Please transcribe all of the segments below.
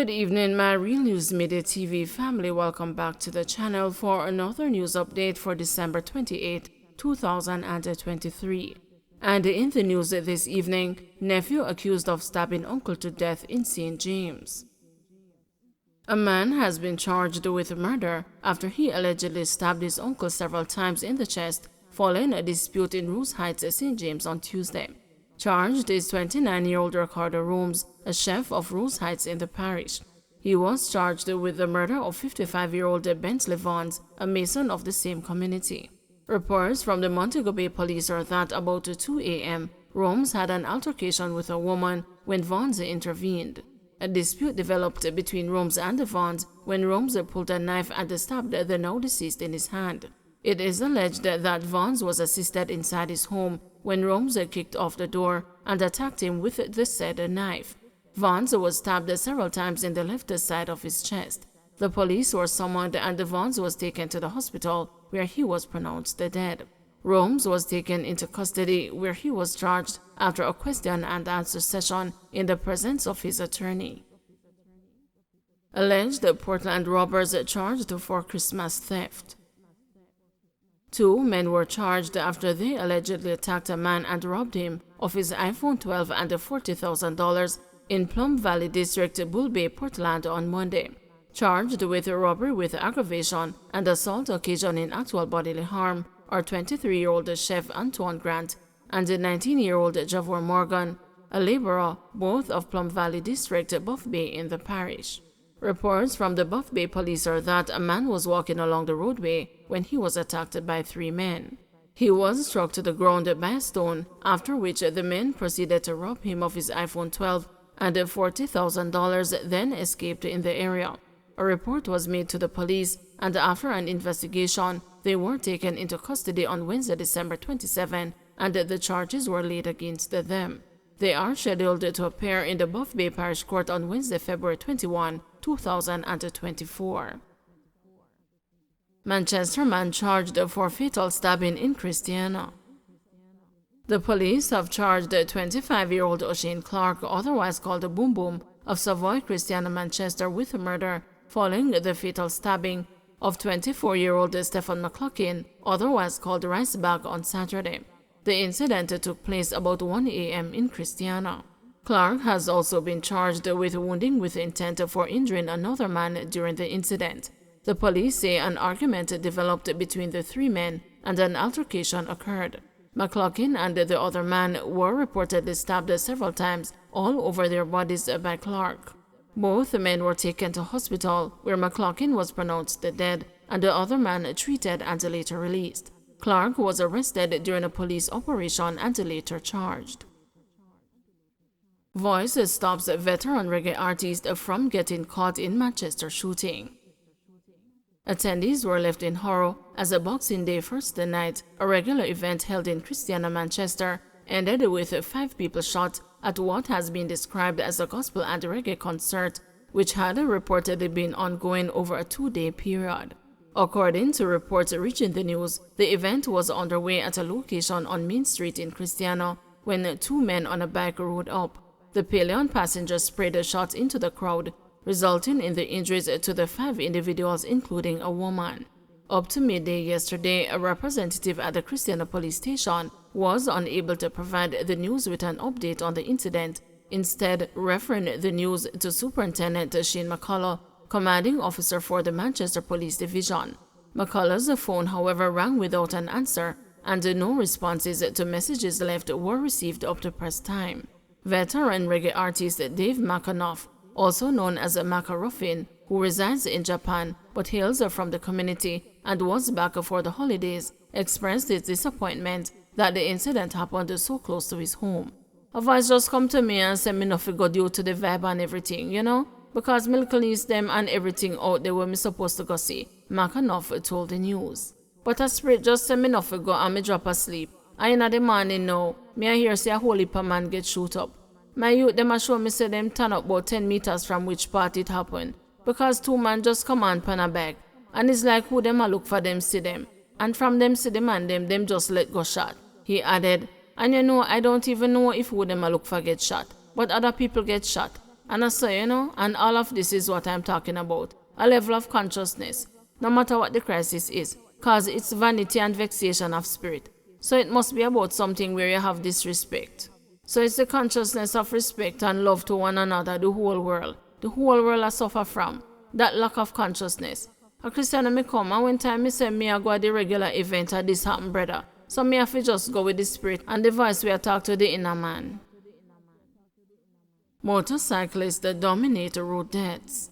Good evening, my Real News Midday TV family. Welcome back to the channel for another news update for December 28, 2023. And in the news this evening, nephew accused of stabbing uncle to death in St. James. A man has been charged with murder after he allegedly stabbed his uncle several times in the chest following a dispute in Rose Heights, St. James on Tuesday. Charged is 29-year-old Ricardo Rooms, a chef of Rose Heights in the parish. He was charged with the murder of 55-year-old Bentley Vaughns, a mason of the same community. Reports from the Montego Bay police are that about 2 a.m., Rooms had an altercation with a woman when Vaughns intervened. A dispute developed between Rooms and the Vaughns when Rooms pulled a knife and stabbed the now deceased in his hand. It is alleged that Vaughns was assisted inside his home when Rooms kicked off the door and attacked him with the said knife. Vaughns was stabbed several times in the left side of his chest. The police were summoned and Vaughns was taken to the hospital where he was pronounced dead. Rooms was taken into custody where he was charged after a question and answer session in the presence of his attorney. Alleged Portland robbers charged for Christmas theft. 2 men were charged after they allegedly attacked a man and robbed him of his iPhone 12 and $40,000 in Plum Valley District, Bull Bay, Portland on Monday. Charged with robbery with aggravation and assault occasioning actual bodily harm are 23-year-old Chef Antoine Grant and 19-year-old Javor Morgan, a laborer, both of Plum Valley District, Buff Bay in the parish. Reports from the Buff Bay police are that a man was walking along the roadway when he was attacked by 3 men. He was struck to the ground by a stone, after which the men proceeded to rob him of his iPhone 12 and $40,000, then escaped in the area. A report was made to the police, and after an investigation, they were taken into custody on Wednesday, December 27, and the charges were laid against them. They are scheduled to appear in the Buff Bay Parish Court on Wednesday, February 21, 2024. Manchester man charged for fatal stabbing in Christiana. The police have charged 25-year-old O'Shane Clark, otherwise called Boom Boom, of Savoy, Christiana, Manchester, with murder following the fatal stabbing of 24-year-old Stephen McLaughlin, otherwise called Riceback, on Saturday. The incident took place about 1 a.m. in Christiana. Clark has also been charged with wounding with intent for injuring another man during the incident. The police say an argument developed between the 3 men and an altercation occurred. McLaughlin and the other man were reportedly stabbed several times all over their bodies by Clark. Both men were taken to hospital, where McLaughlin was pronounced dead and the other man treated and later released. Clark was arrested during a police operation and later charged. Voice stops veteran reggae artist from getting caught in Manchester shooting. Attendees were left in horror as a Boxing Day first night, a regular event held in Christiana, Manchester, ended with 5 people shot at what has been described as a gospel and reggae concert, which had reportedly been ongoing over a 2-day period. According to reports reaching the news, the event was underway at a location on Main Street in Christiana when 2 men on a bike rode up. The Pelion passenger sprayed a shot into the crowd, resulting in the injuries to the 5 individuals, including a woman. Up to midday yesterday, a representative at the Christiana police station was unable to provide the news with an update on the incident, instead referring the news to Superintendent Shane McCullough, commanding officer for the Manchester Police Division. McCullough's phone, however, rang without an answer, and no responses to messages left were received up to press time. Veteran reggae artist Dave McAnuff, also known as Macaruffin, who resides in Japan but hails from the community and was back for the holidays, expressed his disappointment that the incident happened so close to his home. A voice just come to me and said me nothing go due to the vibe and everything, because me lease them and everything out there where me supposed to go see, McAnuff told the news. But a spirit just said me nothing go and me drop asleep. And in the morning now, me I hear say a whole heap of man get shoot up. My youth them a show me say them turn up about 10 meters from which part it happened, because 2 men just come on pan a bag, and it's like who them a look for them see them, and from them see them and them just let go shot. He added, and I don't even know if who them a look for get shot, but other people get shot. And I say, and all of this is what I'm talking about. A level of consciousness, no matter what the crisis is, cause it's vanity and vexation of spirit. So it must be about something where you have this respect. So it's the consciousness of respect and love to one another, the whole world I suffer from. That lack of consciousness. A Christian me come and when time me say me I go at the regular event and this happen, brother. So me have to just go with the spirit and the voice where I talk to the inner man. Motorcyclists that dominate road deaths.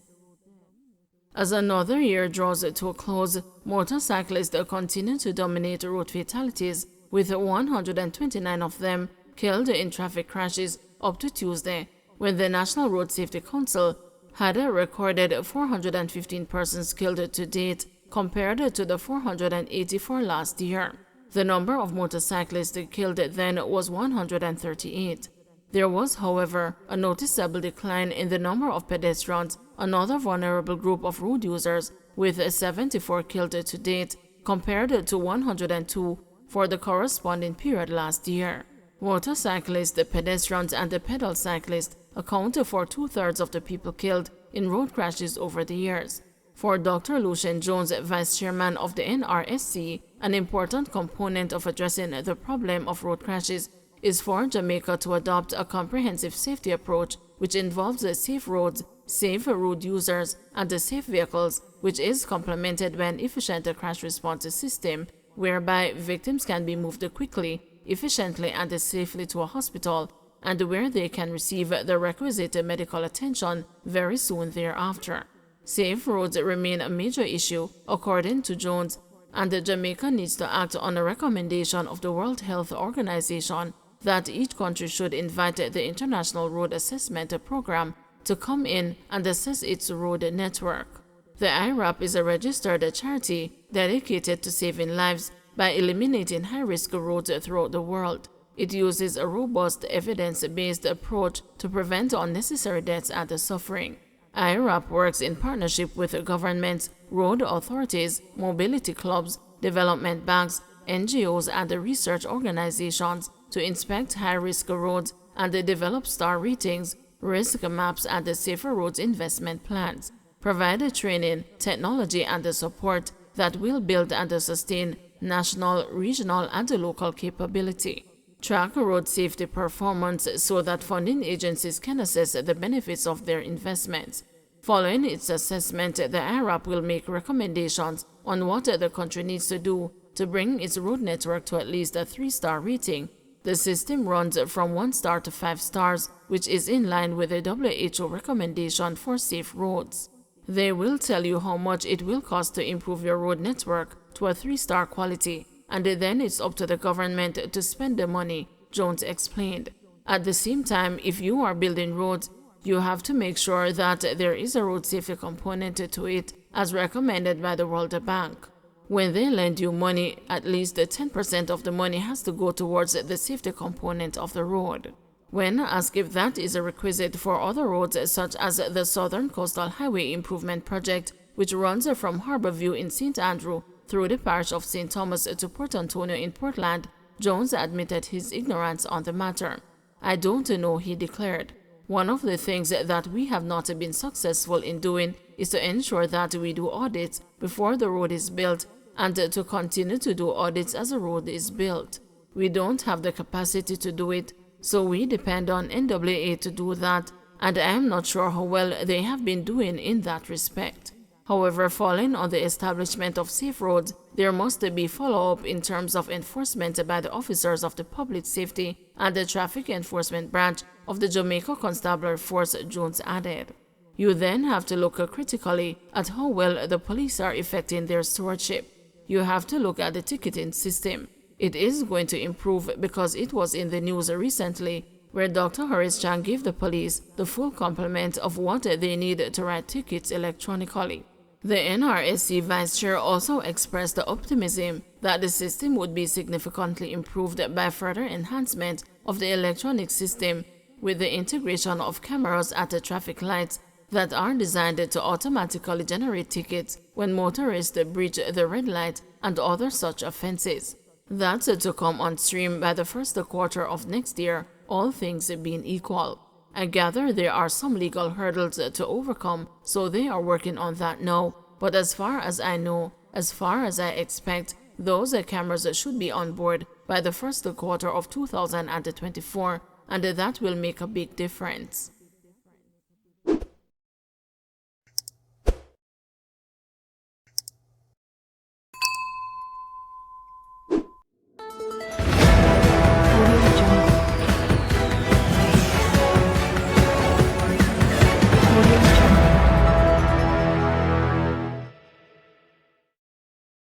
As another year draws to a close, motorcyclists continue to dominate road fatalities, with 129 of them killed in traffic crashes up to Tuesday, when the National Road Safety Council had recorded 415 persons killed to date, compared to the 484 last year. The number of motorcyclists killed then was 138. There was, however, a noticeable decline in the number of pedestrians, another vulnerable group of road users, with 74 killed to date, compared to 102 for the corresponding period last year. Motorcyclists, the pedestrians, and the pedal cyclists account for 2/3 of the people killed in road crashes over the years. For Dr. Lucian Jones, Vice Chairman of the NRSC, an important component of addressing the problem of road crashes is for Jamaica to adopt a comprehensive safety approach which involves safe roads, safe road users, and safe vehicles, which is complemented by an efficient crash response system whereby victims can be moved quickly, efficiently, and safely to a hospital, and where they can receive the requisite medical attention very soon thereafter. Safe roads remain a major issue, according to Jones, and Jamaica needs to act on a recommendation of the World Health Organization that each country should invite the International Road Assessment Program to come in and assess its road network. The IRAP is a registered charity dedicated to saving lives by eliminating high-risk roads throughout the world. It uses a robust, evidence-based approach to prevent unnecessary deaths and suffering. IRAP works in partnership with governments, road authorities, mobility clubs, development banks, NGOs, and research organizations to inspect high-risk roads and develop star ratings, risk maps, and safer roads investment plans, provide training, technology, and support that will build and sustain national, regional, and local capability. Track road safety performance so that funding agencies can assess the benefits of their investments. Following its assessment, the IRAP will make recommendations on what the country needs to do to bring its road network to at least a 3-star rating. The system runs from 1 star to 5 stars, which is in line with the WHO recommendation for safe roads. They will tell you how much it will cost to improve your road network to a 3-star quality, and then it's up to the government to spend the money, Jones explained. At the same time, if you are building roads, you have to make sure that there is a road safety component to it, as recommended by the World Bank. When they lend you money, at least 10% of the money has to go towards the safety component of the road. When asked if that is a requisite for other roads such as the Southern Coastal Highway Improvement Project, which runs from Harborview in St. Andrew through the parish of St. Thomas to Port Antonio in Portland, Jones admitted his ignorance on the matter. "I don't know," he declared. "One of the things that we have not been successful in doing is to ensure that we do audits before the road is built and to continue to do audits as a road is built. We don't have the capacity to do it, so we depend on NAA to do that, and I am not sure how well they have been doing in that respect. However, following on the establishment of safe roads, there must be follow-up in terms of enforcement by the officers of the public safety and the traffic enforcement branch of the Jamaica Constabulary Force," Jones added. "You then have to look critically at how well the police are effecting their stewardship. You have to look at the ticketing system. It is going to improve because it was in the news recently where Dr. Horace Chan gave the police the full complement of what they need to write tickets electronically." The NRSC Vice Chair also expressed the optimism that the system would be significantly improved by further enhancement of the electronic system with the integration of cameras at the traffic lights that are designed to automatically generate tickets when motorists breach the red light and other such offenses. That's to come on stream by the first quarter of next year, all things being equal. I gather there are some legal hurdles to overcome, so they are working on that now. But as far as I know, as far as I expect, those cameras should be on board by the first quarter of 2024, and that will make a big difference.